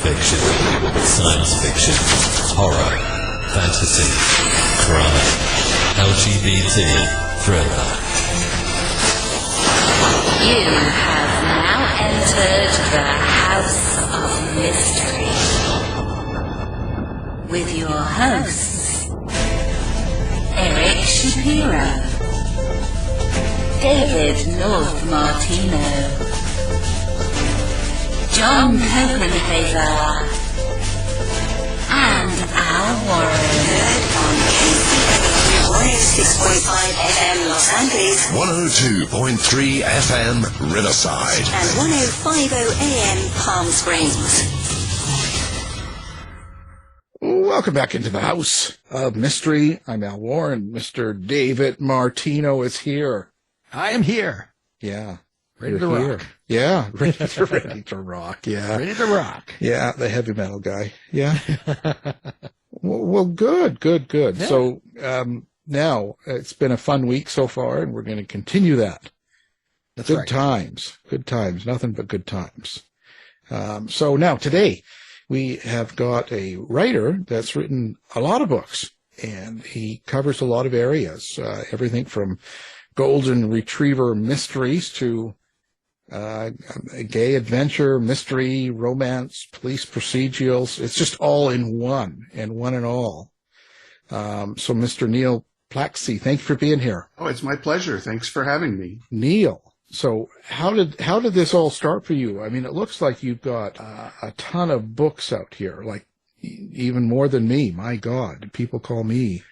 fiction, science fiction, horror, fantasy, crime, LGBT, thriller. You have now entered the House of Mystery with your hosts, Eric Shapiro, David North Martino, John Copenhaver, and Al Warren. Heard on KCAQ 106.5 FM Los Angeles, 102.3 FM Riverside, and 105.0 AM Palm Springs. Welcome back into the House of Mystery. I'm Al Warren. Mr. David Martino is here. I am here. Yeah. Ready to rock. Yeah. Ready to rock. Yeah. Ready to rock. Yeah. The heavy metal guy. Yeah. well, good. Yeah. So, now it's been a fun week so far and we're going to continue that. That's good right. Good times. Nothing but good times. So now today we have got a writer that's written a lot of books and he covers a lot of areas, everything from golden retriever mysteries to gay adventure, mystery, romance, police procedurals. It's just all in one and all. So Mr. Neil Plakcy, thank you for being here. Oh, it's my pleasure. Thanks for having me. Neil, so how did this all start for you? I mean, it looks like you've got a ton of books out here, like even more than me. My God, people call me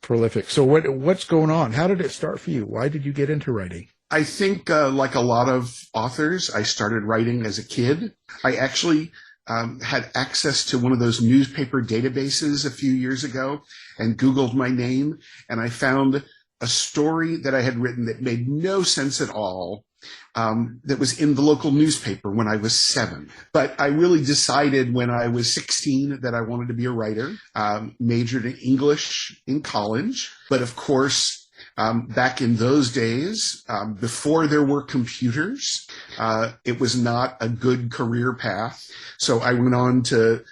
prolific. So what's going on? How did it start for you? Why did you get into writing? I think, like a lot of authors, I started writing as a kid. I actually had access to one of those newspaper databases a few years ago and Googled my name, and I found a story that I had written that made no sense at all, that was in the local newspaper when I was 7. But I really decided when I was 16 that I wanted to be a writer, majored in English in college. But of course, back in those days, before there were computers, it was not a good career path. So I went on to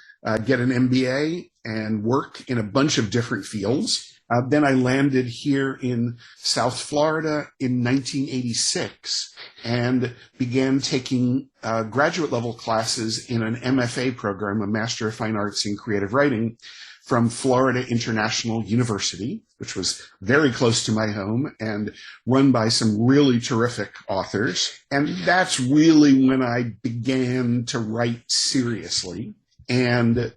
get an MBA and work in a bunch of different fields. Then I landed here in South Florida in 1986 and began taking graduate level classes in an MFA program, a Master of Fine Arts in Creative Writing, from Florida International University, which was very close to my home and run by some really terrific authors. And that's really when I began to write seriously and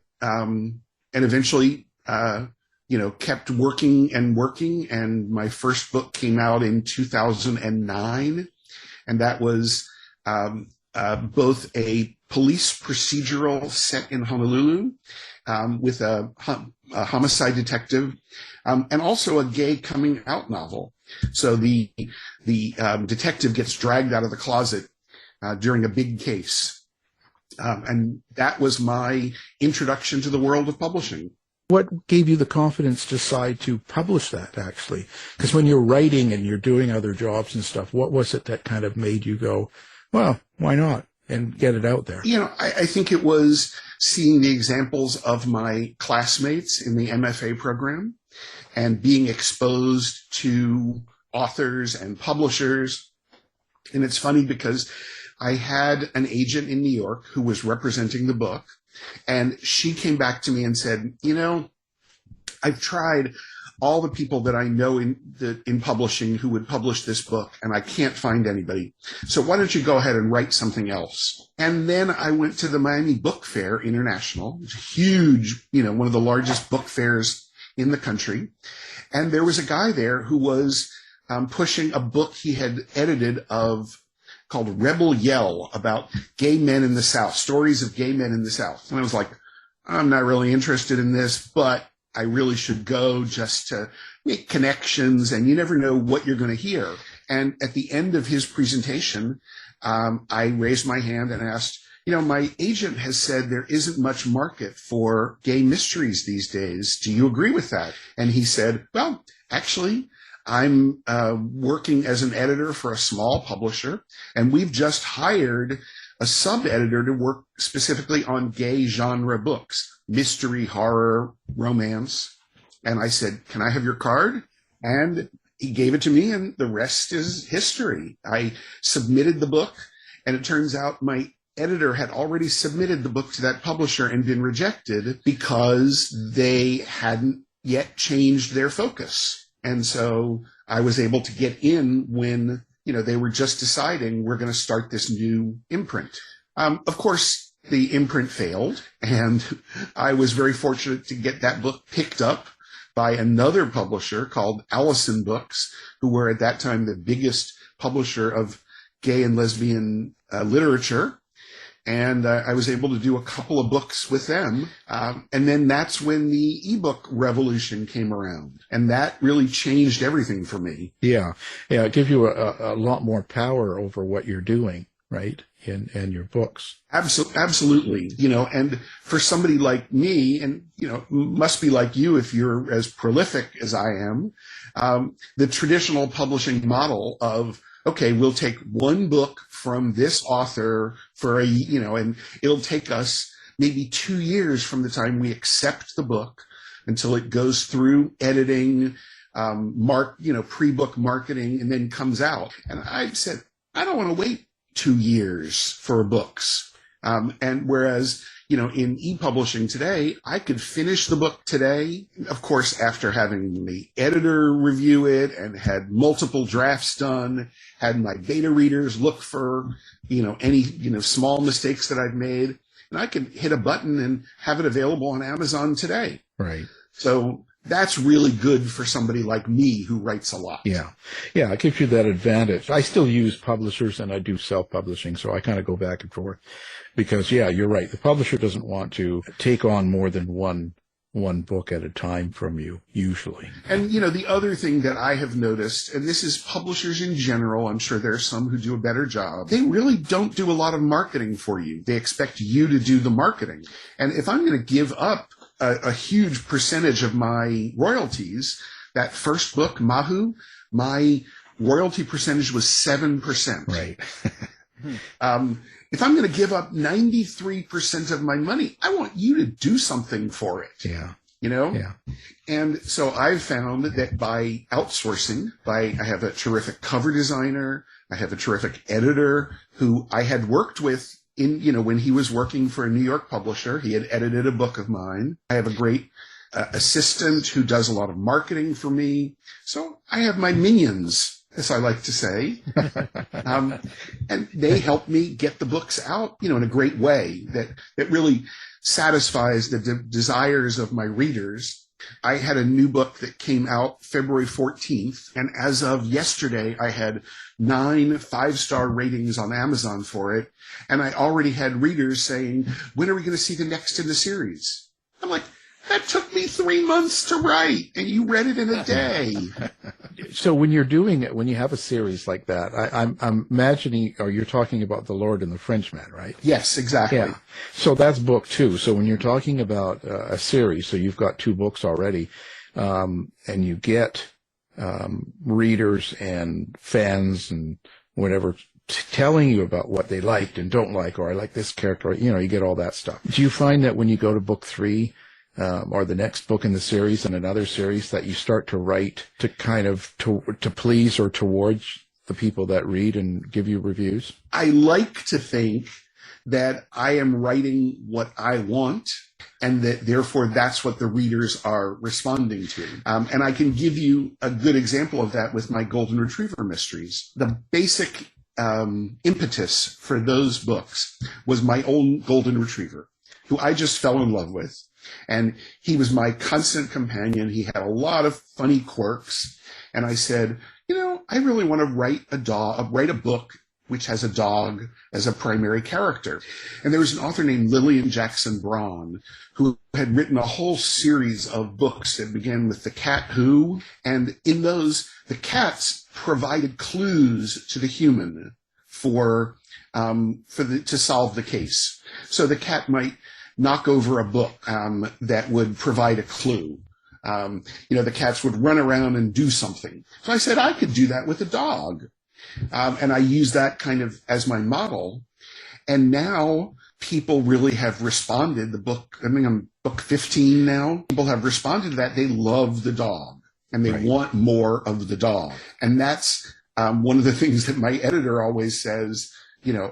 eventually, kept working. And my first book came out in 2009. And that was both a police procedural set in Honolulu, with a homicide detective, and also a gay coming out novel. So the detective gets dragged out of the closet during a big case. And that was my introduction to the world of publishing. What gave you the confidence to decide to publish that, actually? Because when you're writing and you're doing other jobs and stuff, what was it that kind of made you go, well, why not, and get it out there? I think it was seeing the examples of my classmates in the MFA program and being exposed to authors and publishers. And it's funny because I had an agent in New York who was representing the book, and she came back to me and said, I've tried all the people that I know in publishing who would publish this book, and I can't find anybody. So why don't you go ahead and write something else? And then I went to the Miami Book Fair International, which is huge, one of the largest book fairs in the country. And there was a guy there who was pushing a book he had edited called Rebel Yell, about gay men in the South, stories of gay men in the South. And I was like, I'm not really interested in this, but I really should go just to make connections, and you never know what you're going to hear. And at the end of his presentation, I raised my hand and asked, my agent has said there isn't much market for gay mysteries these days. Do you agree with that? And he said, well, actually, I'm working as an editor for a small publisher, and we've just hired a sub-editor to work specifically on gay genre books, mystery, horror, romance. And I said, can I have your card? And he gave it to me, and the rest is history. I submitted the book, and it turns out my editor had already submitted the book to that publisher and been rejected because they hadn't yet changed their focus. And so I was able to get in when, they were just deciding we're going to start this new imprint. Of course, the imprint failed, and I was very fortunate to get that book picked up by another publisher called Allison Books, who were at that time the biggest publisher of gay and lesbian literature. And I was able to do a couple of books with them. And then that's when the ebook revolution came around. And that really changed everything for me. Yeah. Yeah. It gives you a lot more power over what you're doing, right? In your books. Absolutely. And for somebody like me, and, must be like you if you're as prolific as I am, the traditional publishing model of, okay, we'll take one book from this author for and it'll take us maybe 2 years from the time we accept the book until it goes through editing, pre-book marketing, and then comes out. And I said, I don't want to wait 2 years for books. And whereas, in e-publishing today, I could finish the book today, of course, after having the editor review it and had multiple drafts done, had my beta readers look for, any, small mistakes that I've made, and I could hit a button and have it available on Amazon today. Right. So that's really good for somebody like me who writes a lot. Yeah. Yeah, it gives you that advantage. I still use publishers, and I do self-publishing, so I kind of go back and forth because, yeah, you're right. The publisher doesn't want to take on more than one book at a time from you, usually. And, the other thing that I have noticed, and this is publishers in general, I'm sure there are some who do a better job, they really don't do a lot of marketing for you. They expect you to do the marketing. And if I'm going to give up a huge percentage of my royalties, that first book, Mahu, my royalty percentage was 7%. Right. If I'm going to give up 93% of my money, I want you to do something for it. Yeah. Yeah. And so I've found that by outsourcing, I have a terrific cover designer, I have a terrific editor who I had worked with when he was working for a New York publisher. He had edited a book of mine. I have a great assistant who does a lot of marketing for me. So I have my minions, as I like to say. And they help me get the books out, in a great way that really satisfies the desires of my readers. I had a new book that came out February 14th, and as of yesterday, I had 9 5-star ratings on Amazon for it, and I already had readers saying, when are we going to see the next in the series? I'm like, that took me 3 months to write, and you read it in a day. So when you're doing it, when you have a series like that, I'm imagining, or you're talking about The Lord and the Frenchman, right? Yes, exactly. Yeah. So that's book 2. So when you're talking about a series, so you've got 2 books already, and you get readers and fans and whatever telling you about what they liked and don't like, or I like this character, you get all that stuff. Do you find that when you go to book 3, or the next book in the series and another series, that you start to write to kind of to please or towards the people that read and give you reviews? I like to think that I am writing what I want, and that therefore that's what the readers are responding to. And I can give you a good example of that with my Golden Retriever mysteries. The basic impetus for those books was my own Golden Retriever, who I just fell in love with. And he was my constant companion. He had a lot of funny quirks. And I said, I really want to write a book which has a dog as a primary character. And there was an author named Lillian Jackson Braun who had written a whole series of books that began with The Cat Who. And in those, the cats provided clues to the human to solve the case. So the cat might knock over a book that would provide a clue. The cats would run around and do something. So I said I could do that with a dog. And I used that kind of as my model. And now people really have responded. I'm book 15 now. People have responded to that. They love the dog and they want more of the dog. And that's one of the things that my editor always says,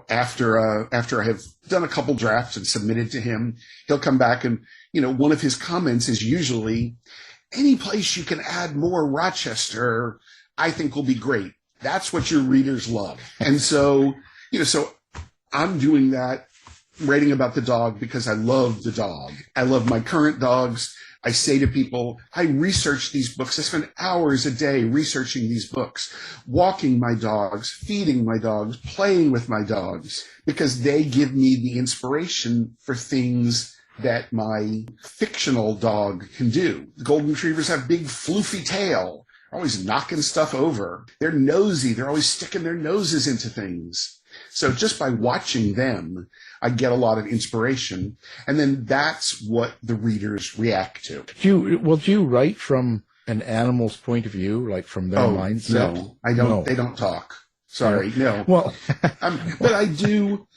after I have done a couple drafts and submitted to him, he'll come back and, one of his comments is usually, any place you can add more Rochester, I think will be great. That's what your readers love. And so, so I'm doing that, writing about the dog because I love the dog. I love my current dogs. I say to people, I research these books. I spend hours a day researching these books, walking my dogs, feeding my dogs, playing with my dogs, because they give me the inspiration for things that my fictional dog can do. The golden retrievers have big floofy tail, always knocking stuff over. They're nosy. They're always sticking their noses into things. So just by watching them, I get a lot of inspiration. And then that's what the readers react to. Do you write from an animal's point of view, like from their mindset? No, I don't. No. They don't talk. Sorry, no. Well, but I do,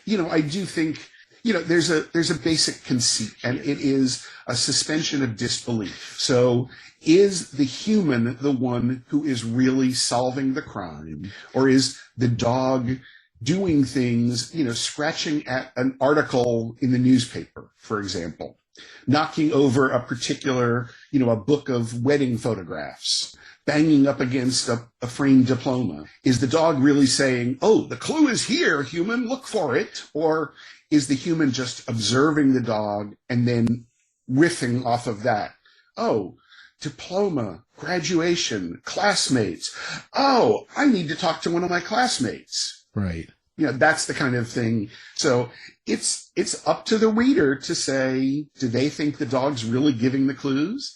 I do think, there's a basic conceit, and it is a suspension of disbelief. So is the human the one who is really solving the crime, or is the dog doing things, scratching at an article in the newspaper, for example, knocking over a particular, a book of wedding photographs, banging up against a framed diploma? Is the dog really saying, oh, the clue is here, human, look for it? Or is the human just observing the dog and then riffing off of that? Oh, diploma, graduation, classmates. Oh, I need to talk to one of my classmates. Right. That's the kind of thing. So it's up to the reader to say, do they think the dog's really giving the clues?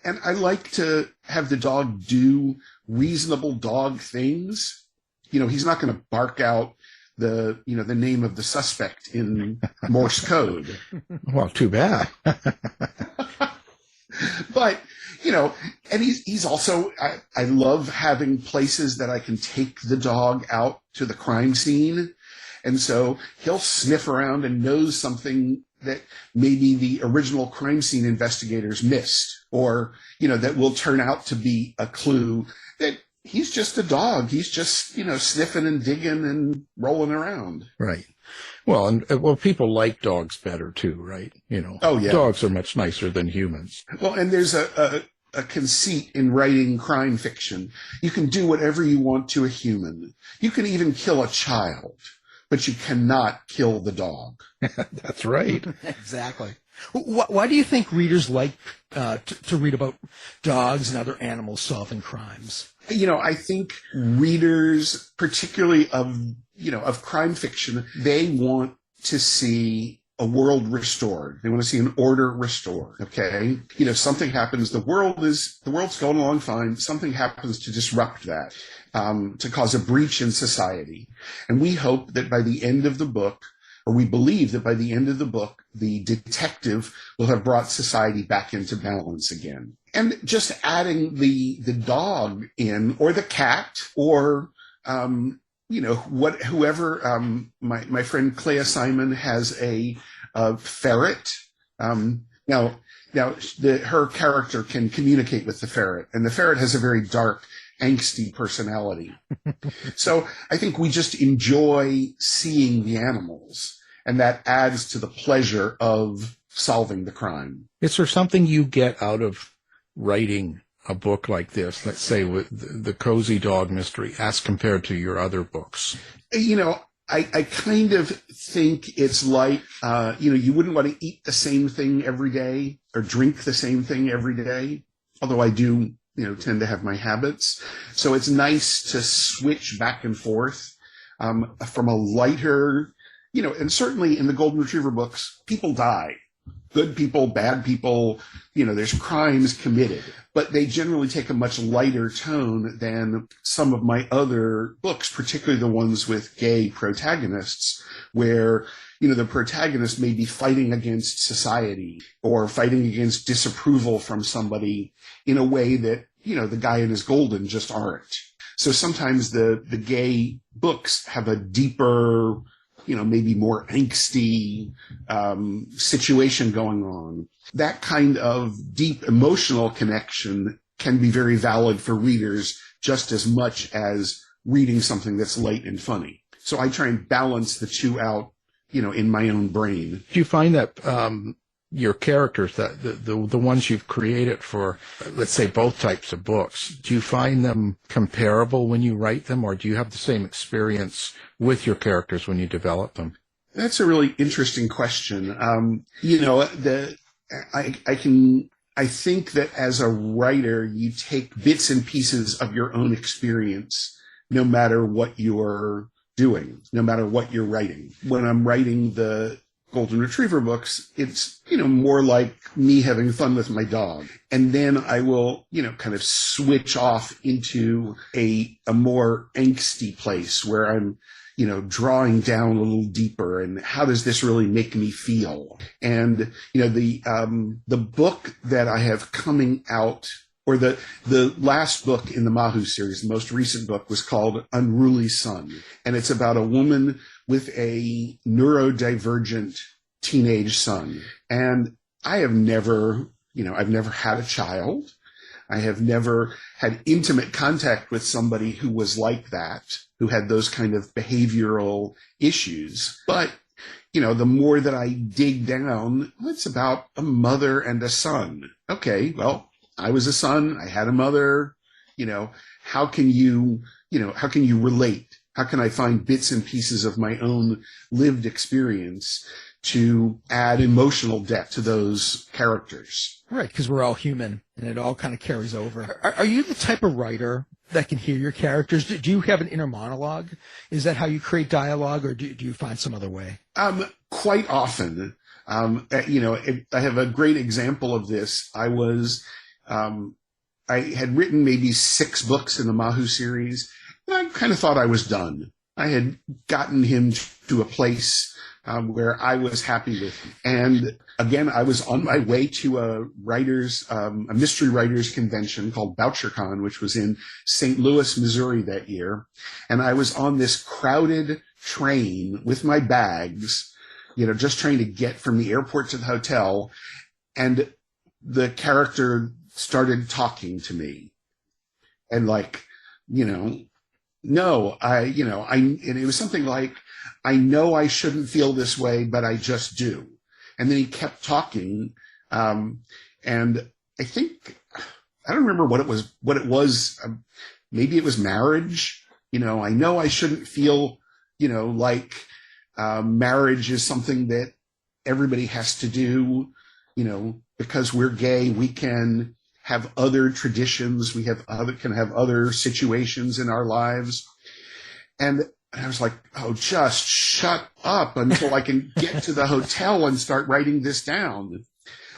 And I like to have the dog do reasonable dog things. He's not going to bark out the name of the suspect in Morse code. Well, too bad. But, and he's also, I love having places that I can take the dog out to the crime scene. And so he'll sniff around and knows something that maybe the original crime scene investigators missed, or, that will turn out to be a clue that he's just a dog. He's just, sniffing and digging and rolling around. Right. Well, and people like dogs better too, right? Oh, yeah. Dogs are much nicer than humans. Well, and there's a conceit in writing crime fiction. You can do whatever you want to a human. You can even kill a child, but you cannot kill the dog. That's right. Exactly. Why do you think readers like to read about dogs and other animals solving crimes? I think readers, particularly of crime fiction, they want to see a world restored. They want to see an order restored. Okay. Something happens. The world's going along fine. Something happens to disrupt that, to cause a breach in society. And we hope that by the end of the book, or we believe that by the end of the book, the detective will have brought society back into balance again. And just adding the dog in, or the cat, or, whoever, my friend Clea Simon has a ferret. Now her character can communicate with the ferret, and the ferret has a very dark, angsty personality. So I think we just enjoy seeing the animals, and that adds to the pleasure of solving the crime. Is there something you get out of writing a book like this, let's say with the Cozy Dog Mystery, as compared to your other books? I kind of think it's like, you wouldn't want to eat the same thing every day or drink the same thing every day, although I do, tend to have my habits. So it's nice to switch back and forth from a lighter, and certainly in the Golden Retriever books, people die. Good people, bad people, there's crimes committed, but they generally take a much lighter tone than some of my other books, particularly the ones with gay protagonists, where, the protagonist may be fighting against society or fighting against disapproval from somebody in a way that, the guy and his golden just aren't. So sometimes the gay books have a deeper maybe more angsty situation going on. That kind of deep emotional connection can be very valid for readers just as much as reading something that's light and funny. So I try and balance the two out, in my own brain. Do you find that your characters, that the ones you've created for, let's say, both types of books, do you find them comparable when you write them, or do you have the same experience with your characters when you develop them? That's a really interesting question. I think that as a writer, you take bits and pieces of your own experience, no matter what you're doing, no matter what you're writing. When I'm writing the Golden Retriever books, it's, more like me having fun with my dog. And then I will, kind of switch off into a more angsty place where I'm, drawing down a little deeper, and how does this really make me feel? And, the book that I have coming out, or the last book in the Mahu series, the most recent book, was called Unruly Son. And it's about a woman with a neurodivergent teenage son. And I have never, I've never had a child. I have never had intimate contact with somebody who was like that, who had those kind of behavioral issues. But, the more that I dig down, it's about a mother and a son. Okay, well, I was a son, I had a mother, how can you relate? How can I find bits and pieces of my own lived experience to add emotional depth to those characters? Right, because we're all human, and it all kind of carries over. Are you the type of writer that can hear your characters? Do you have an inner monologue? Is that how you create dialogue, or do you find some other way? Quite often. I have a great example of this. I had written maybe 6 books in the Mahu series, and I kind of thought I was done. I had gotten him to a place where I was happy with him. And again, I was on my way to a mystery writers convention called BoucherCon, which was in St. Louis, Missouri that year. And I was on this crowded train with my bags, just trying to get from the airport to the hotel. And the character started talking to me, and and it was something like, I know I shouldn't feel this way, but I just do. And then he kept talking. And I think, I don't remember what it was. Maybe it was marriage. I know I shouldn't feel, marriage is something that everybody has to do, because we're gay, we can have other traditions, can have other situations in our lives. And I was like, oh, just shut up until I can get to the hotel and start writing this down.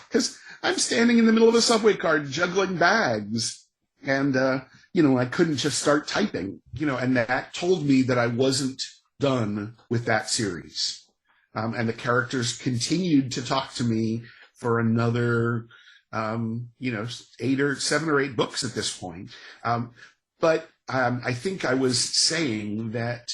Because I'm standing in the middle of a subway car juggling bags. And, I couldn't just start typing, and that told me that I wasn't done with that series. And the characters continued to talk to me for another, 7 or 8 books at this point. But I think I was saying that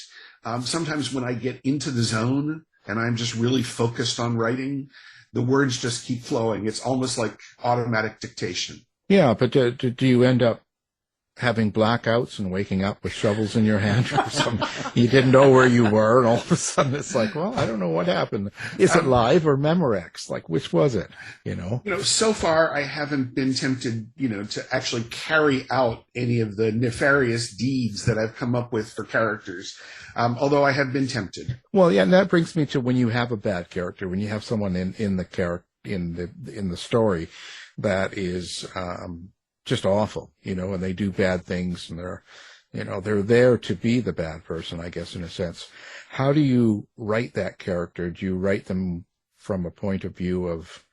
sometimes when I get into the zone and I'm just really focused on writing, the words just keep flowing. It's almost like automatic dictation. Yeah, but do you end up having blackouts and waking up with shovels in your hand or something? You didn't know where you were, and all of a sudden it's like, well, I don't know what happened. Is it live or Memorex? Like, which was it? So far I haven't been tempted, to actually carry out any of the nefarious deeds that I've come up with for characters. Although I have been tempted. Well, yeah, and that brings me to when you have a bad character, when you have someone in the story that is just awful, and they do bad things, and they're there to be the bad person, I guess, in a sense. How do you write that character? Do you write them from a point of view of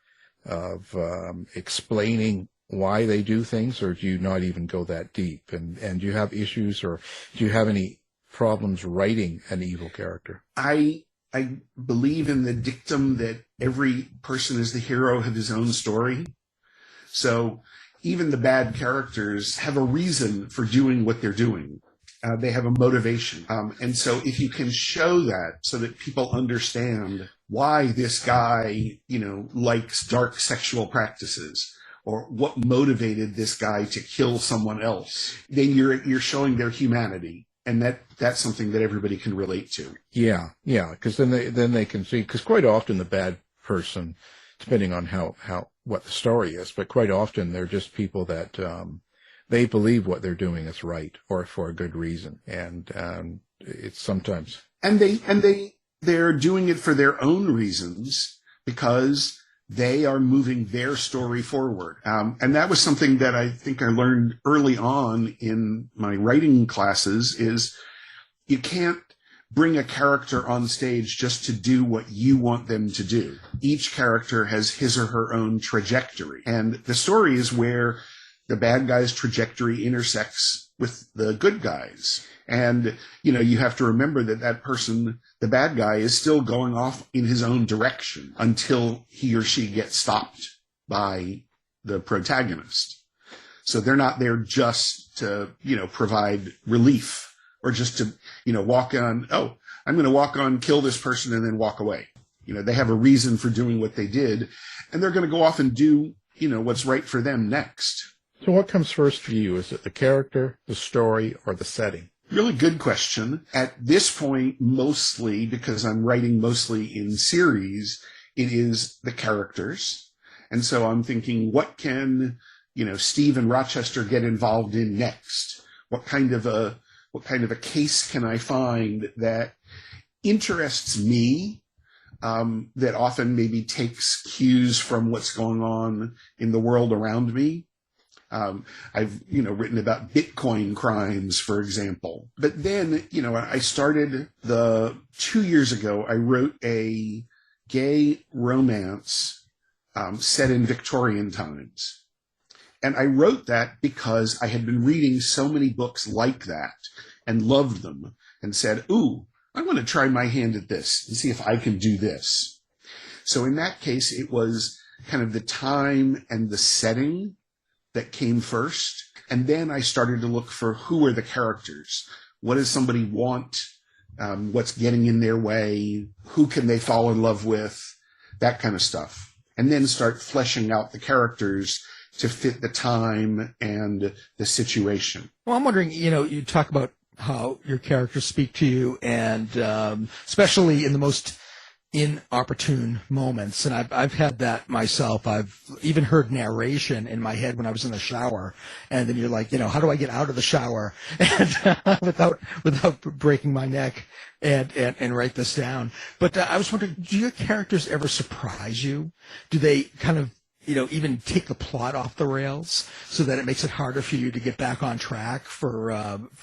explaining why they do things, or do you not even go that deep? And do you have issues, or do you have any problems writing an evil character? I believe in the dictum that every person is the hero of his own story. So even the bad characters have a reason for doing what they're doing. they have a motivation. And so if you can show that so that people understand why this guy, likes dark sexual practices, or what motivated this guy to kill someone else, then you're showing their humanity. And that's something that everybody can relate to. Yeah, because then they can see, because quite often the bad person, depending on what the story is, but quite often they're just people that they believe what they're doing is right or for a good reason, and it's sometimes they're doing it for their own reasons because they are moving their story forward. And that was something that I think I learned early on in my writing classes is you can't bring a character on stage just to do what you want them to do. Each character has his or her own trajectory. And the story is where the bad guy's trajectory intersects with the good guy's. And, you have to remember that person, the bad guy, is still going off in his own direction until he or she gets stopped by the protagonist. So they're not there just to, provide relief or just to, walk on, I'm going to walk on, kill this person and then walk away. They have a reason for doing what they did, and they're going to go off and do, what's right for them next. So what comes first for you? Is it the character, the story, or the setting? Really good question. At this point, mostly, because I'm writing mostly in series, it is the characters. And so I'm thinking, what can, Steve and Rochester get involved in next? What kind of a case can I find that interests me, that often maybe takes cues from what's going on in the world around me? I've, written about Bitcoin crimes, for example. But then, I started 2 years ago, I wrote a gay romance, set in Victorian times. And I wrote that because I had been reading so many books like that and loved them and said, ooh, I want to try my hand at this and see if I can do this. So in that case, it was kind of the time and the setting that came first. And then I started to look for who are the characters? What does somebody want? What's getting in their way? Who can they fall in love with? That kind of stuff. And then start fleshing out the characters to fit the time and the situation. Well, I'm wondering, you talk about how your characters speak to you, and especially in the most inopportune moments. And I've had that myself. I've even heard narration in my head when I was in the shower, and then you're like, how do I get out of the shower and without breaking my neck and write this down? But I was wondering, do your characters ever surprise you? Do they kind of even take the plot off the rails so that it makes it harder for you to get back on track for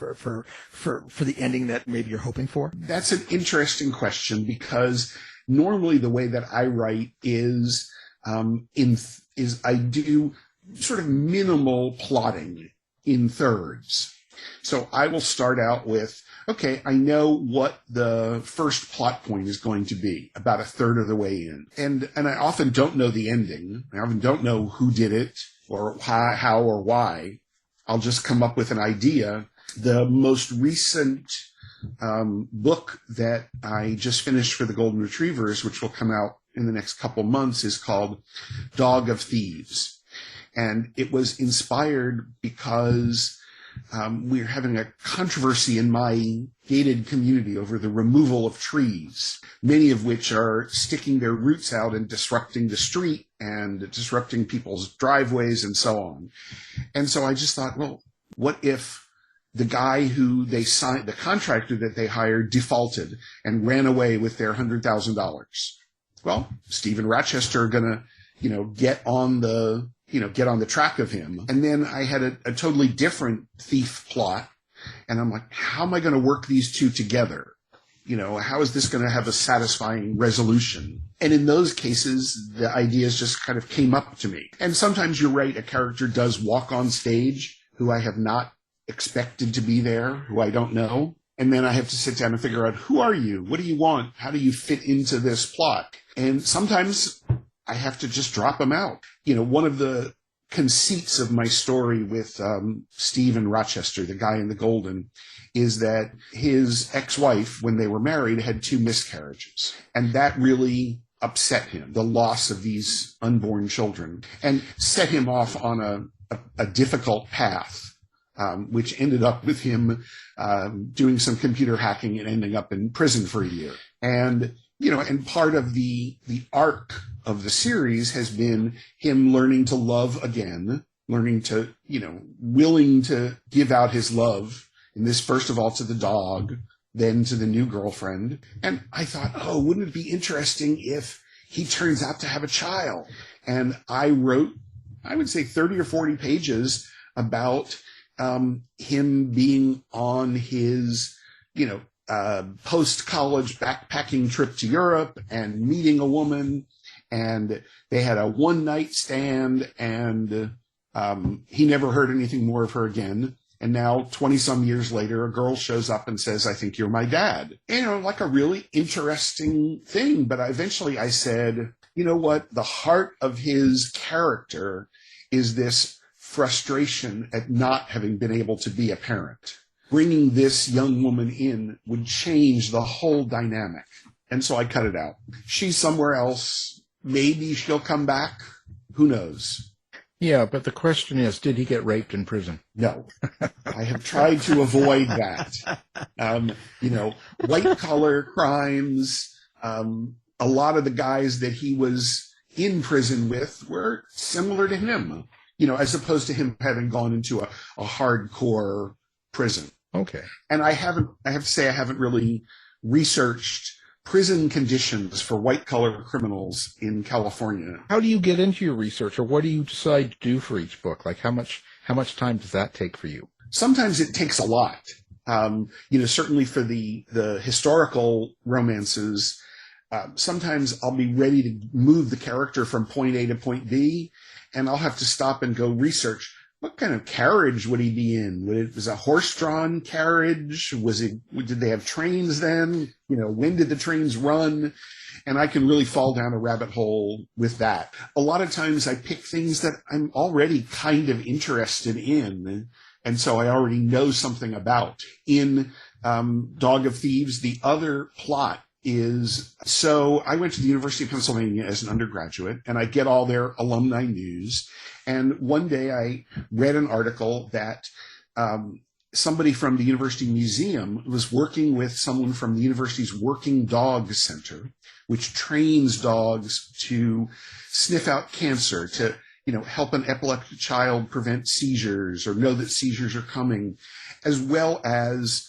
the ending that maybe you're hoping for? That's an interesting question, because normally the way that I write is I do sort of minimal plotting in thirds. So I will start out with, okay, I know what the first plot point is going to be about a third of the way in. And I often don't know the ending. I often don't know who did it or how or why. I'll just come up with an idea. The most recent book that I just finished for the Golden Retrievers, which will come out in the next couple months, is called Dog of Thieves. And it was inspired because we're having a controversy in my gated community over the removal of trees, many of which are sticking their roots out and disrupting the street and disrupting people's driveways and so on. And so I just thought, well, what if the guy who they signed, the contractor that they hired, defaulted and ran away with their $100,000? Well, Steve and Rochester are going to, get on the track of him. And then I had a totally different thief plot. And I'm like, how am I going to work these two together? How is this going to have a satisfying resolution? And in those cases, the ideas just kind of came up to me. And sometimes you're right, a character does walk on stage who I have not expected to be there, who I don't know. And then I have to sit down and figure out, who are you? What do you want? How do you fit into this plot? And sometimes I have to just drop them out. One of the conceits of my story with Steve in Rochester, the guy in the Golden, is that his ex-wife, when they were married, had 2 miscarriages. And that really upset him, the loss of these unborn children, and set him off on a difficult path, which ended up with him doing some computer hacking and ending up in prison for a year. And, and part of the arc of the series has been him learning to love again, learning to, willing to give out his love, in this, first of all, to the dog, then to the new girlfriend. And I thought, wouldn't it be interesting if he turns out to have a child? And I wrote, I would say 30 or 40 pages about him being on his, post-college backpacking trip to Europe and meeting a woman. And they had a one-night stand, and he never heard anything more of her again. And now, 20-some years later, a girl shows up and says, "I think you're my dad." Like a really interesting thing. But eventually I said, you know what? The heart of his character is this frustration at not having been able to be a parent. Bringing this young woman in would change the whole dynamic. And so I cut it out. She's somewhere else. Maybe she'll come back. Who knows? Yeah, but the question is, did he get raped in prison? No. I have tried to avoid that. White-collar crimes, a lot of the guys that he was in prison with were similar to him, as opposed to him having gone into a hardcore prison. Okay. And I have to say, I haven't really researched prison conditions for white-collar criminals in California. How do you get into your research, or what do you decide to do for each book? Like, how much time does that take for you? Sometimes it takes a lot. Certainly for the historical romances, sometimes I'll be ready to move the character from point A to point B, and I'll have to stop and go research. What kind of carriage would he be in? Was it a horse-drawn carriage? Did they have trains then? When did the trains run? And I can really fall down a rabbit hole with that. A lot of times I pick things that I'm already kind of interested in, and so I already know something about. In Dog of Thieves, the other plot is, so I went to the University of Pennsylvania as an undergraduate, and I get all their alumni news. And one day I read an article that somebody from the university museum was working with someone from the university's Working Dog Center, which trains dogs to sniff out cancer, to help an epileptic child prevent seizures or know that seizures are coming, as well as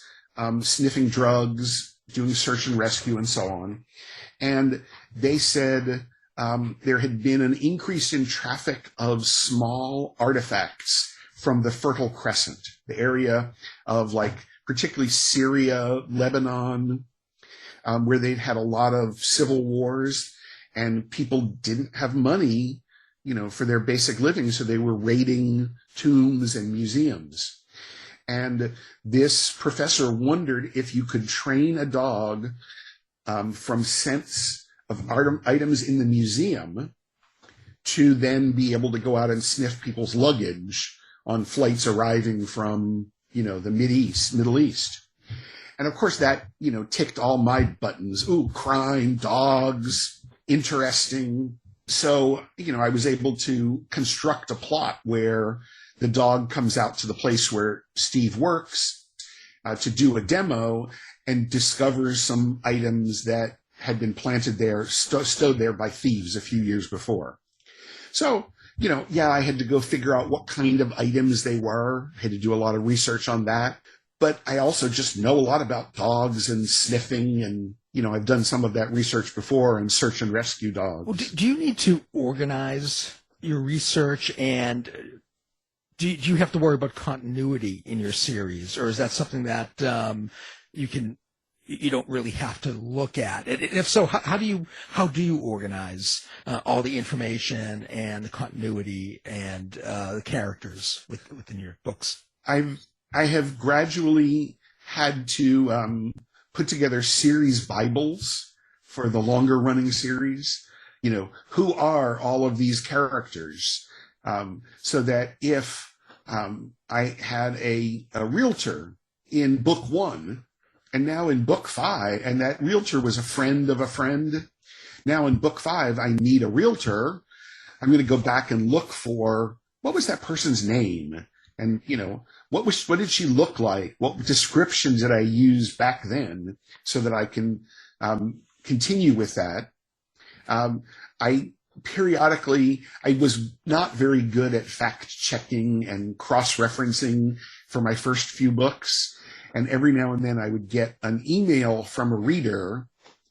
sniffing drugs, doing search and rescue, and so on. And they said there had been an increase in traffic of small artifacts from the Fertile Crescent, the area of particularly Syria, Lebanon, where they'd had a lot of civil wars, and people didn't have money, for their basic living, so they were raiding tombs and museums. And this professor wondered if you could train a dog from scents of items in the museum to then be able to go out and sniff people's luggage on flights arriving from, the Middle East. And of course that, ticked all my buttons. Ooh, crime, dogs, interesting. So, I was able to construct a plot where the dog comes out to the place where Steve works to do a demo and discovers some items that had been planted there, stowed there by thieves a few years before. So, I had to go figure out what kind of items they were. I had to do a lot of research on that. But I also just know a lot about dogs and sniffing, and, I've done some of that research before and search and rescue dogs. Well, do you need to organize your research, and do you have to worry about continuity in your series, or is that something that you don't really have to look at? And if so, how do you organize all the information and the continuity and the characters within your books? I have gradually had to put together series Bibles for the longer running series. Who are all of these characters? So that if I had a realtor in book 1, and now in book 5, and that realtor was a friend of a friend, now in book 5, I need a realtor. I'm going to go back and look for, what was that person's name? And, what did she look like? What description did I use back then so that I can continue with that? I was not very good at fact checking and cross-referencing for my first few books. And every now and then I would get an email from a reader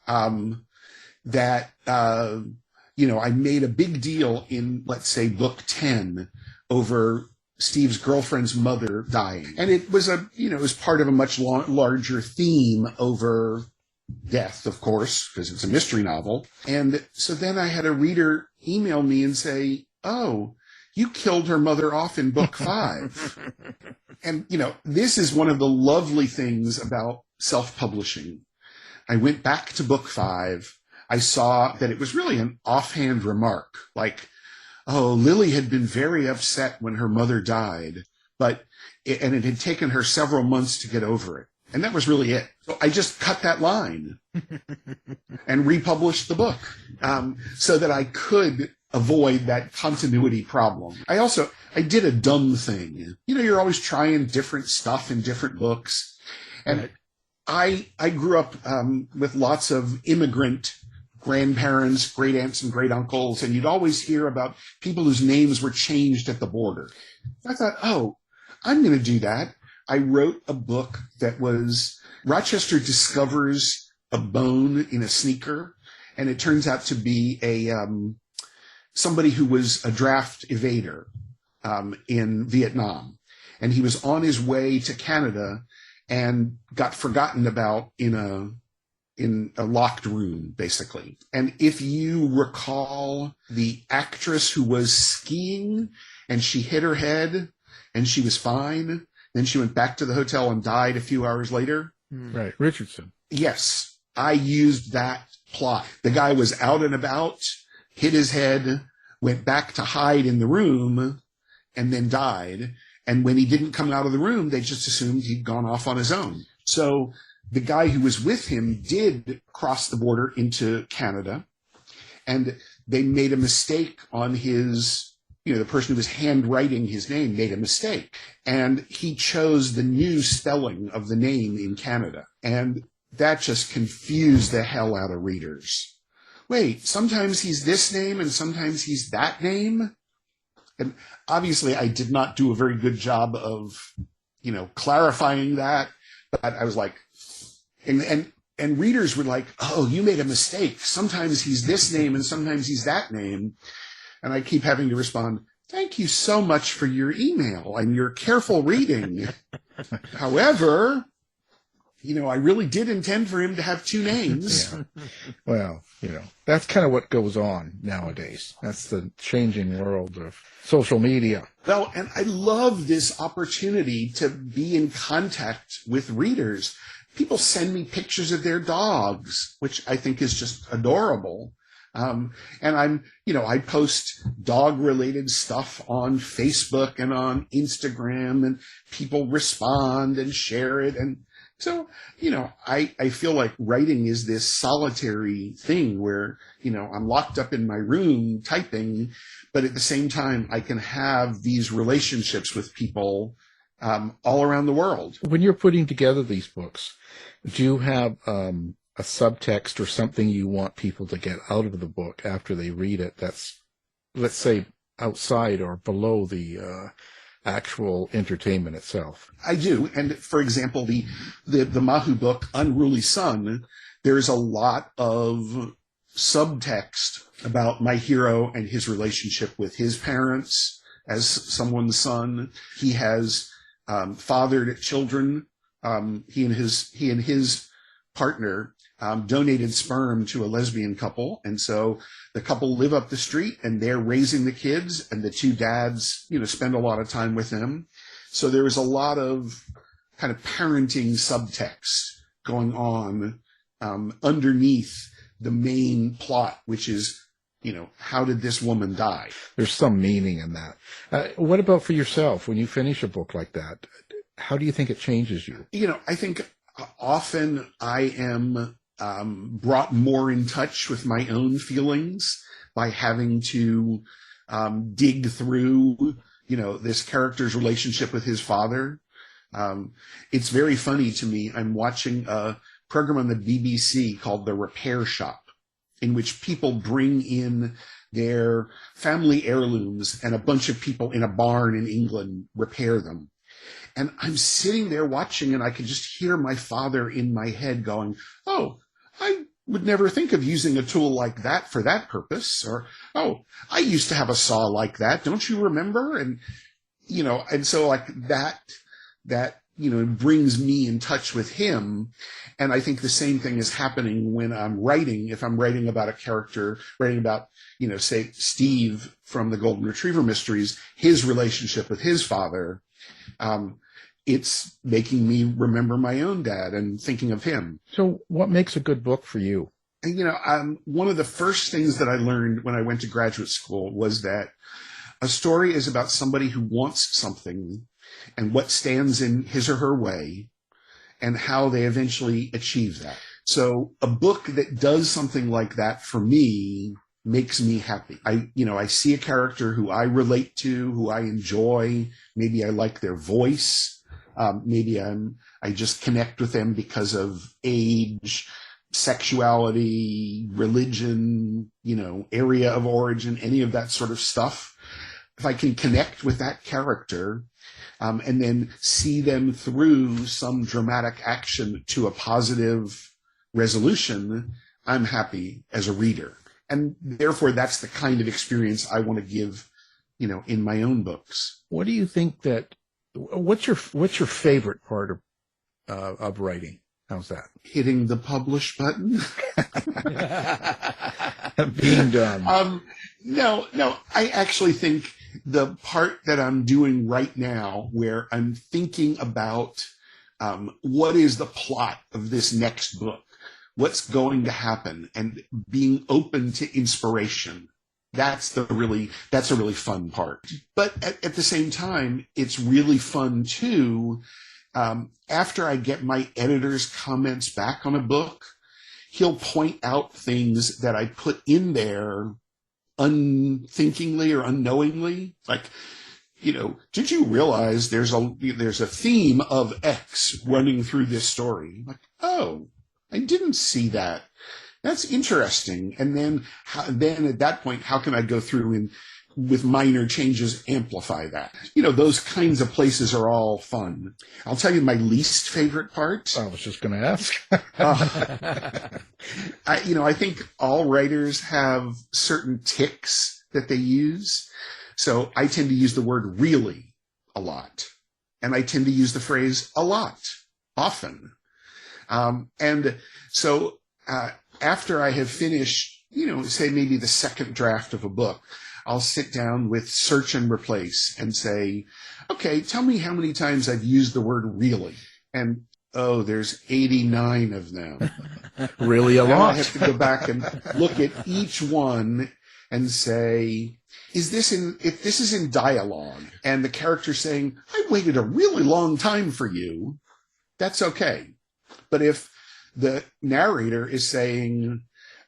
that, I made a big deal in, let's say, book 10 over Steve's girlfriend's mother dying. And it was it was part of a much larger theme over death, of course, because it's a mystery novel. And so then I had a reader email me and say, "Oh, you killed her mother off in book 5." And, this is one of the lovely things about self-publishing. I went back to book 5. I saw that it was really an offhand remark, like, "Oh, Lily had been very upset when her mother died, and it had taken her several months to get over it." And that was really it. So I just cut that line and republished the book so that I could avoid that continuity problem. I did a dumb thing. You're always trying different stuff in different books. And I grew up with lots of immigrant grandparents, great aunts and great uncles, and you'd always hear about people whose names were changed at the border. I thought, I'm going to do that. I wrote a book that was Rochester discovers a bone in a sneaker, and it turns out to be somebody who was a draft evader in Vietnam, and he was on his way to Canada and got forgotten about in a locked room, basically. And if you recall the actress who was skiing and she hit her head and she was fine, then she went back to the hotel and died a few hours later. Right, Richardson. Yes, I used that plot. The guy was out and about, hit his head, went back to hide in the room, and then died. And when he didn't come out of the room, they just assumed he'd gone off on his own. So the guy who was with him did cross the border into Canada, and they made a mistake on his, the person who was handwriting his name made a mistake, and he chose the new spelling of the name in Canada. And that just confused the hell out of readers. Wait, sometimes he's this name and sometimes he's that name? And obviously I did not do a very good job of, clarifying that, but I was like, and readers were like, "Oh, you made a mistake. Sometimes he's this name and sometimes he's that name." And I keep having to respond, "Thank you so much for your email and your careful reading. However, I really did intend for him to have 2 names." Yeah. Well, that's kind of what goes on nowadays. That's the changing world of social media. Well, and I love this opportunity to be in contact with readers. People send me pictures of their dogs, which I think is just adorable. And I post dog-related stuff on Facebook and on Instagram, and people respond and share it. And so, I feel like writing is this solitary thing where, I'm locked up in my room typing, but at the same time, I can have these relationships with people all around the world. When you're putting together these books, do you have a subtext or something you want people to get out of the book after they read it that's, let's say, outside or below the actual entertainment itself? I do. And for example, the Mahu book, Unruly Son, there's a lot of subtext about my hero and his relationship with his parents as someone's son. He has fathered children. He and his partner donated sperm to a lesbian couple, and so the couple live up the street and they're raising the kids, and the 2 dads, spend a lot of time with them. So there is a lot of kind of parenting subtext going on underneath the main plot, which is, how did this woman die? There's some meaning in that. What about for yourself? When you finish a book like that, how do you think it changes you? I think often I am brought more in touch with my own feelings by having to dig through, this character's relationship with his father. It's very funny to me. I'm watching a program on the BBC called The Repair Shop, in which people bring in their family heirlooms and a bunch of people in a barn in England repair them. And I'm sitting there watching, and I can just hear my father in my head going, "Oh, I would never think of using a tool like that for that purpose." Or, "Oh, I used to have a saw like that. Don't you remember?" And, and so like that, brings me in touch with him. And I think the same thing is happening when I'm writing. If I'm writing about a character, writing about, say Steve from the Golden Retriever Mysteries, his relationship with his father, it's making me remember my own dad and thinking of him. So what makes a good book for you? And, one of the first things that I learned when I went to graduate school was that a story is about somebody who wants something and what stands in his or her way and how they eventually achieve that. So a book that does something like that for me makes me happy. I see a character who I relate to, who I enjoy. Maybe I like their voice. Maybe I just connect with them because of age, sexuality, religion, area of origin, any of that sort of stuff. If I can connect with that character, and then see them through some dramatic action to a positive resolution, I'm happy as a reader. And therefore, that's the kind of experience I want to give, in my own books. What do you think what's your favorite part of writing? How's that? Hitting the publish button. Being done. No, I actually think the part that I'm doing right now, where I'm thinking about what is the plot of this next book, what's going to happen, and being open to inspiration. That's a really fun part. But at the same time, it's really fun too. After I get my editor's comments back on a book, he'll point out things that I put in there unthinkingly or unknowingly. Like, did you realize there's a theme of X running through this story? Like, oh, I didn't see that. That's interesting. And then at that point, how can I go through and with minor changes amplify that? Those kinds of places are all fun. I'll tell you my least favorite part. I was just going to ask. I think all writers have certain tics that they use. So I tend to use the word really a lot. And I tend to use the phrase a lot, often. And so after I have finished, say maybe the second draft of a book, I'll sit down with search and replace and say, okay, tell me how many times I've used the word really. And, there's 89 of them. Really a now lot. I have to go back and look at each one and say, if this is in dialogue and the character's saying, I waited a really long time for you, that's okay. But if the narrator is saying,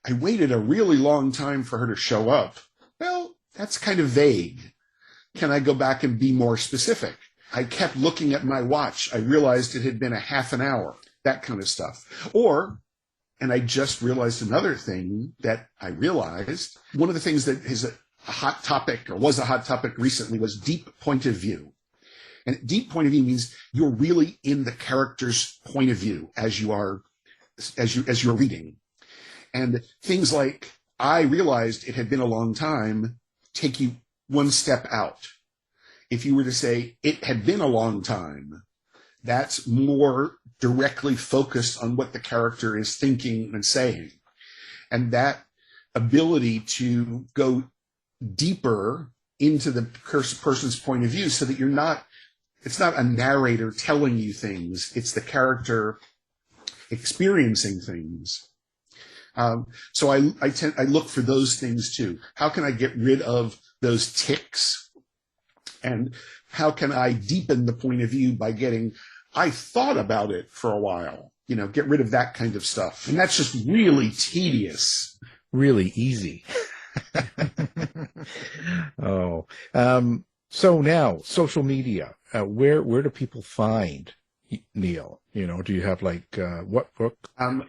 I waited a really long time for her to show up, well, that's kind of vague. Can I go back and be more specific? I kept looking at my watch. I realized it had been a half an hour, that kind of stuff. And I just realized another thing that I realized. One of the things that is a hot topic, or was a hot topic recently, was deep point of view. And deep point of view means you're really in the character's point of view as you're reading. And things like, I realized it had been a long time, take you one step out. If you were to say, it had been a long time, that's more directly focused on what the character is thinking and saying. And that ability to go deeper into the person's point of view so that it's not a narrator telling you things, it's the character experiencing things. So I look for those things too. How can I get rid of those tics? And how can I deepen the point of view by getting, I thought about it for a while, get rid of that kind of stuff. And that's just really tedious. Really easy. So now social media, where do people find Neil? Do you have what book? I'm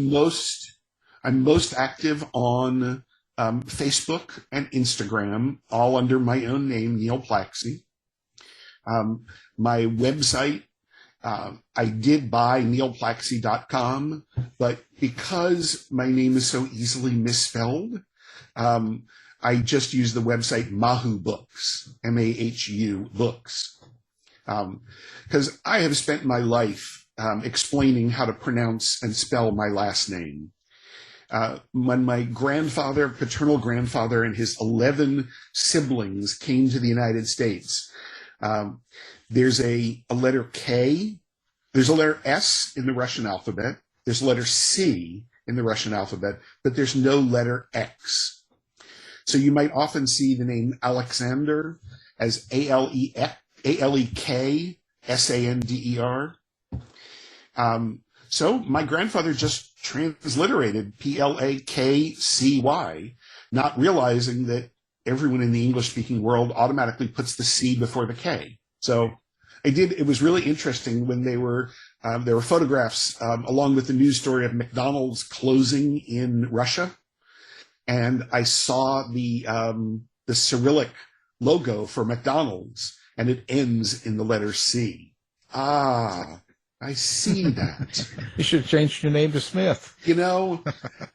most active on Facebook and Instagram, all under my own name, Neil Plakcy. My website, I did buy neilplakcy.com, but because my name is so easily misspelled, I just use the website Mahu Books, M-A-H-U Books. Because I have spent my life explaining how to pronounce and spell my last name. When my paternal grandfather, and his 11 siblings came to the United States, there's a letter K, there's a letter S in the Russian alphabet, there's a letter C in the Russian alphabet, but there's no letter X. So you might often see the name Alexander as Aleksander. So my grandfather just transliterated Plakcy, not realizing that everyone in the English-speaking world automatically puts the C before the K. So it was really interesting when there were photographs along with the news story of McDonald's closing in Russia. And I saw the Cyrillic logo for McDonald's, and it ends in the letter C. I see that. You should have changed your name to Smith.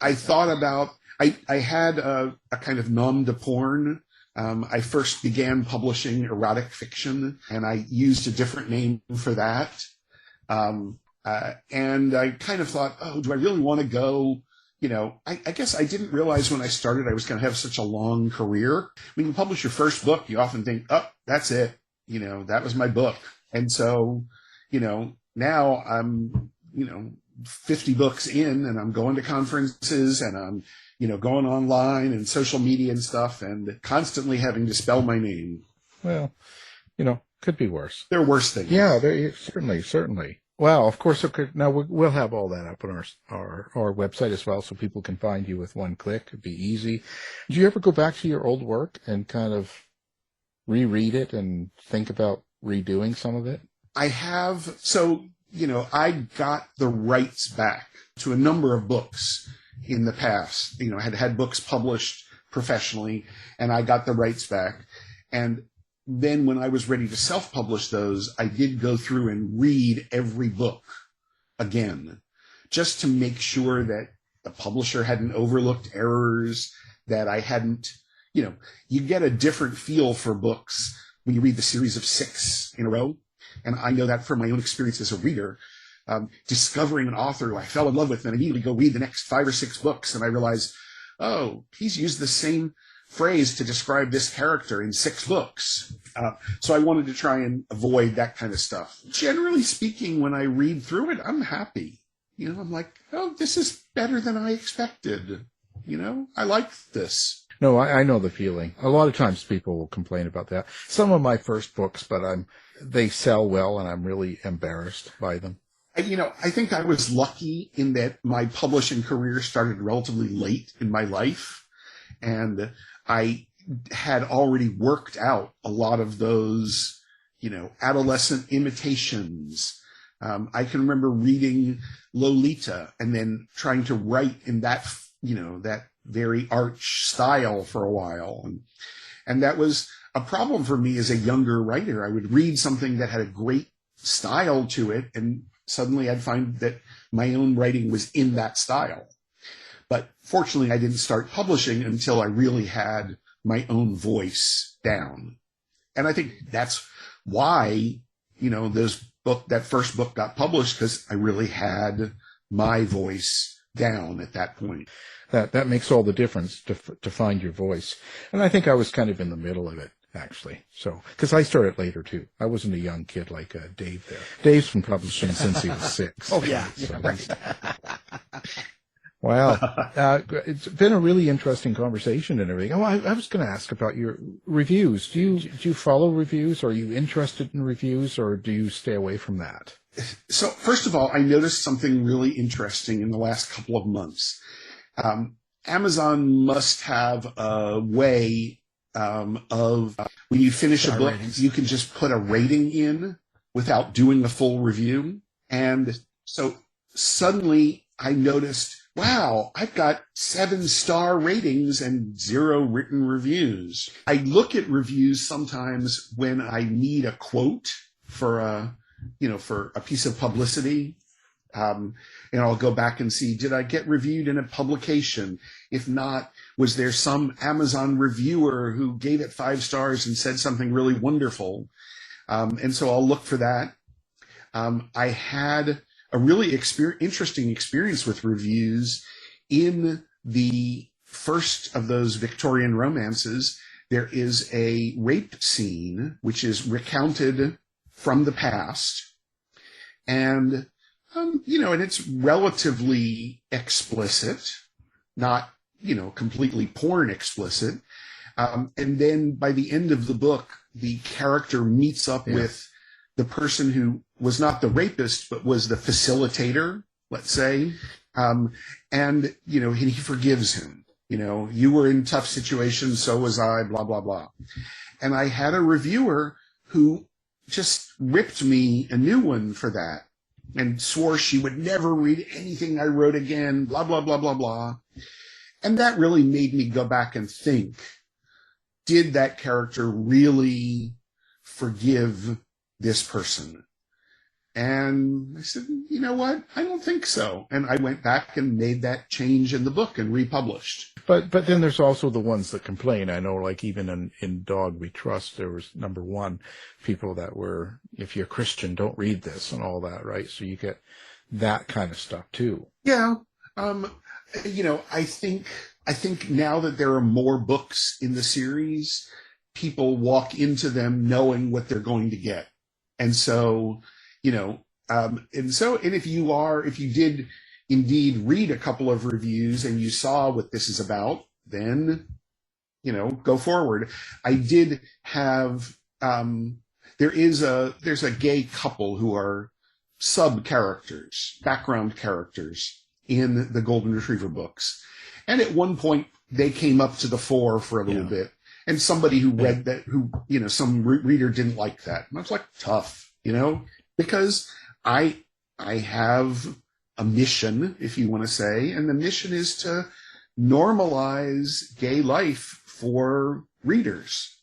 I thought about, I had a kind of nom de porn. I first began publishing erotic fiction, and I used a different name for that. And I kind of thought, do I really want to go? I guess I didn't realize when I started I was going to have such a long career. When you publish your first book, you often think, that's it. That was my book. And so, now I'm, 50 books in, and I'm going to conferences, and I'm, going online and social media and stuff, and constantly having to spell my name. Well, could be worse. There are worse things. Yeah, certainly. Well, of course, now we'll have all that up on our website as well, so people can find you with one click. It'd be easy. Do you ever go back to your old work and kind of reread it and think about redoing some of it? I have. So, I got the rights back to a number of books in the past. I had books published professionally, and I got the rights back. And then when I was ready to self-publish those, I did go through and read every book again, just to make sure that the publisher hadn't overlooked errors, that I hadn't, you get a different feel for books when you read the series of 6 in a row. And I know that from my own experience as a reader, discovering an author who I fell in love with and immediately go read the next 5 or 6 books. And I realize, he's used the same phrase to describe this character in 6 books. So I wanted to try and avoid that kind of stuff. Generally speaking, when I read through it, I'm happy. I'm like, this is better than I expected. I like this. No, I know the feeling. A lot of times people will complain about that. Some of my first books, but they sell well, and I'm really embarrassed by them. I think I was lucky in that my publishing career started relatively late in my life, and I had already worked out a lot of those, adolescent imitations. I can remember reading Lolita and then trying to write in that, that very arch style for a while. And that was a problem for me as a younger writer. I would read something that had a great style to it, and suddenly I'd find that my own writing was in that style. But fortunately, I didn't start publishing until I really had my own voice down. And I think that's why, that first book got published, because I really had my voice down at that point. That makes all the difference to find your voice. And I think I was kind of in the middle of it, actually. So, because I started later too. I wasn't a young kid like Dave there. Dave's been publishing since he was 6. Oh, yeah. So right. Wow. It's been a really interesting conversation and everything. Oh, I was going to ask about your reviews. Do you follow reviews? Are you interested in reviews, or do you stay away from that? So first of all, I noticed something really interesting in the last couple of months. Amazon must have a way of when you finish a book, you can just put a rating in without doing a full review. And so suddenly I noticed, wow, I've got 7-star ratings and 0 written reviews. I look at reviews sometimes when I need a quote for a piece of publicity. And I'll go back and see, did I get reviewed in a publication? If not, was there some Amazon reviewer who gave it 5 stars and said something really wonderful? And so I'll look for that. I had a really interesting experience with reviews in the first of those Victorian romances. There is a rape scene which is recounted from the past, and and it's relatively explicit, not completely porn explicit. And then by the end of the book, the character meets up with the person who was not the rapist, but was the facilitator, let's say. And he forgives him. You were in tough situations, so was I, blah, blah, blah. And I had a reviewer who just ripped me a new one for that and swore she would never read anything I wrote again, blah, blah, blah, blah, blah. And that really made me go back and think, did that character really forgive this person? And I said, you know what? I don't think so. And I went back and made that change in the book and republished. But then there's also the ones that complain. I know, like even in Dog We Trust, there was number 1 people that were, if you're Christian, don't read this and all that, right? So you get that kind of stuff too. Yeah. I think now that there are more books in the series, people walk into them knowing what they're going to get. And so, and if you did indeed read a couple of reviews and you saw what this is about, then, go forward. I did have, there's a gay couple who are sub-characters, background characters in the Golden Retriever books. And at one point, they came up to the fore for a little bit. And somebody who read that, some reader didn't like that. And I was like, tough, because I have a mission, if you want to say, and the mission is to normalize gay life for readers.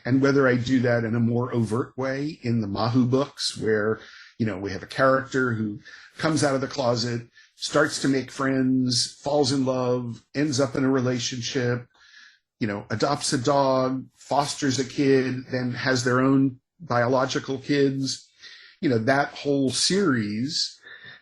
And whether I do that in a more overt way in the Mahu books, where, we have a character who comes out of the closet, starts to make friends, falls in love, ends up in a relationship, adopts a dog, fosters a kid, then has their own biological kids, that whole series,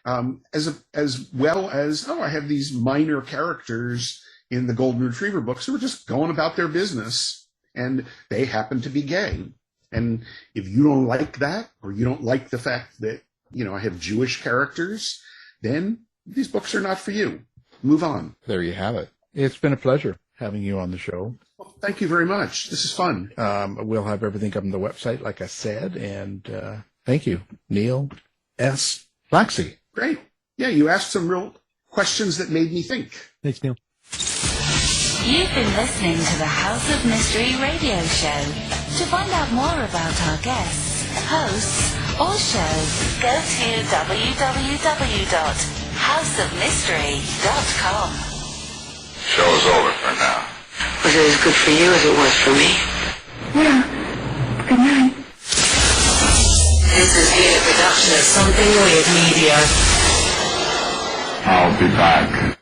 as well as, I have these minor characters in the Golden Retriever books who are just going about their business, and they happen to be gay. And if you don't like that, or you don't like the fact that, I have Jewish characters, then these books are not for you. Move on. There you have it. It's been a pleasure having you on the show. Well, thank you very much. This is fun. We'll have everything up on the website, like I said, and thank you, Neil S. Plakcy. Great. Yeah, you asked some real questions that made me think. Thanks, Neil. You've been listening to the House of Mystery radio show. To find out more about our guests, hosts, or shows, go to www.houseofmystery.com. Show's over for now. Was it as good for you as it was for me? Yeah. Good night. This has been a production of Something Weird Media. I'll be back.